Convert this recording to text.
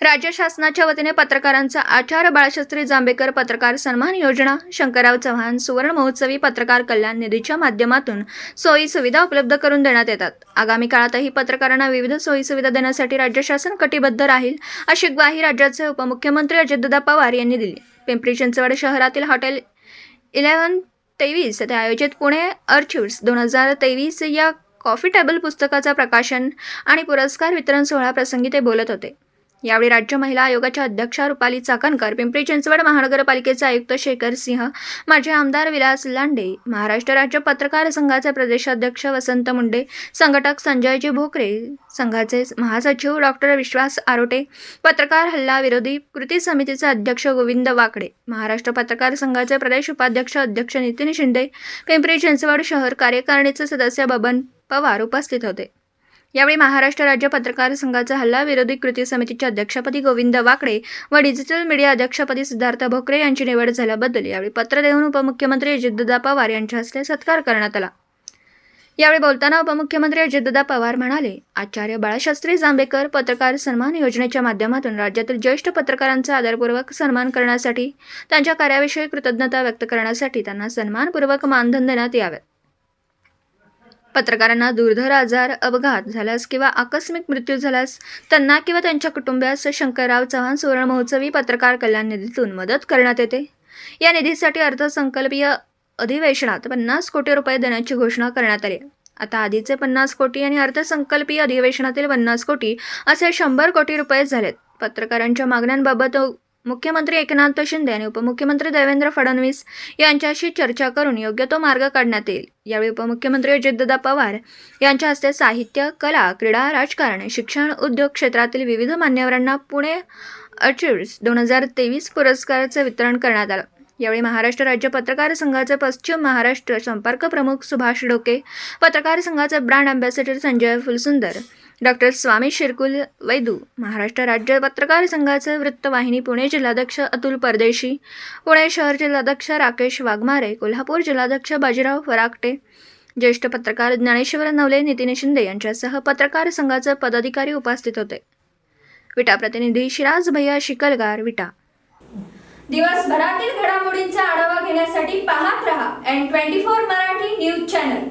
राज्य शासनाच्या वतीने पत्रकारांचा आचार्य बाळशास्त्री जांभेकर पत्रकार सन्मान योजना, शंकरराव चव्हाण सुवर्ण महोत्सवी पत्रकार कल्याण निधीच्या माध्यमातून सोयी सुविधा उपलब्ध करून देण्यात येतात। आगामी काळातही पत्रकारांना विविध सोयी सुविधा देण्यासाठी राज्य शासन कटिबद्ध राहील, अशी ग्वाही राज्याचे उपमुख्यमंत्री अजितदादा पवार यांनी दिली। पिंपरी चिंचवड शहरातील हॉटेल 1123 येथे आयोजित पुणे आर्चिव्ह्ज 2023 या कॉफी टेबल पुस्तकाचा प्रकाशन आणि पुरस्कार वितरण सोहळा प्रसंगी ते बोलत होते। यावेळी राज्य महिला आयोगाच्या अध्यक्षा रुपाली चाकणकर, पिंपरी चिंचवड महानगरपालिकेचे आयुक्त शेखर सिंह, माजी आमदार विलास लांडे, महाराष्ट्र राज्य पत्रकार संघाचे प्रदेशाध्यक्ष वसंत मुंडे, संघटक संजयजी भोकरे, संघाचे महासचिव डॉक्टर विश्वास आरोटे, पत्रकार हल्ला विरोधी कृती समितीचे अध्यक्ष गोविंद वाकडे, महाराष्ट्र पत्रकार संघाचे प्रदेश उपाध्यक्ष अध्यक्ष नितीन शिंदे, पिंपरी चिंचवड शहर कार्यकारिणीचे सदस्य बबन पवार उपस्थित होते। यावेळी महाराष्ट्र राज्य पत्रकार संघाचे हल्ला विरोधी कृती समितीच्या अध्यक्षपदी गोविंद वाकडे व डिजिटल मीडिया अध्यक्षपदी सिद्धार्थ भोकरे यांची निवड झाल्याबद्दल यावेळी पत्र देऊन उपमुख्यमंत्री अजितदादा पवार यांच्या हस्ते सत्कार करण्यात आला। यावेळी बोलताना उपमुख्यमंत्री अजितदादा पवार म्हणाले, आचार्य बाळशास्त्री जांभेकर पत्रकार सन्मान योजनेच्या माध्यमातून राज्यातील ज्येष्ठ पत्रकारांचा आदरपूर्वक सन्मान करण्यासाठी, त्यांच्या कार्याविषयी कृतज्ञता व्यक्त करण्यासाठी त्यांना सन्मानपूर्वक मानधन देण्यात यावे। पत्रकारांना दुर्धर आजार, अपघात झाल्यास किंवा आकस्मिक मृत्यू झाल्यास त्यांना किंवा त्यांच्या कुटुंबियास शंकरराव चव्हाण सुवर्ण महोत्सवी पत्रकार कल्याण निधीतून मदत करण्यात येते। या निधीसाठी अर्थसंकल्पीय अधिवेशनात 50 कोटी रुपये देण्याची घोषणा करण्यात आली। आता आधीचे 50 कोटी आणि अर्थसंकल्पीय अधिवेशनातील 50 कोटी असे 100 कोटी रुपये झालेत। पत्रकारांच्या मागण्यांबाबत मुख्यमंत्री एकनाथ शिंदे आणि उपमुख्यमंत्री देवेंद्र फडणवीस यांच्याशी चर्चा करून योग्य तो मार्ग काढण्यात येईल। यावेळी उपमुख्यमंत्री अजितदादा पवार यांच्या हस्ते साहित्य, कला, क्रीडा, राजकारण, शिक्षण, उद्योग क्षेत्रातील विविध मान्यवरांना पुणे आर्चिव्ह्ज 2023 पुरस्काराचे वितरण करण्यात आलं। यावेळी महाराष्ट्र राज्य पत्रकार संघाचे पश्चिम महाराष्ट्र संपर्क प्रमुख सुभाष डोके, पत्रकार संघाचे brand ambassador Sanjay Phulsundar, doctor Swami Shirkul Vaidu, Maharashtra राज्य पत्रकार संघाचे वृत्तवाहिनी पुणे जिल्हाध्यक्ष अतुल परदेशी, पुणे शहर जिल्हाध्यक्ष राकेश वाघमारे, कोल्हापूर जिल्हाध्यक्ष बाजीराव फराकटे, ज्येष्ठ पत्रकार ज्ञानेश्वर नवले, नितीन शिंदे यांच्यासह पत्रकार संघाचे पदाधिकारी उपस्थित होते। विटा प्रतिनिधी शिराज भैया शिकलगार, विटा। दिवसभरातील घडामोडींचा आढावा घेण्यासाठी पाहत रहा N24 मराठी न्यूज चॅनल।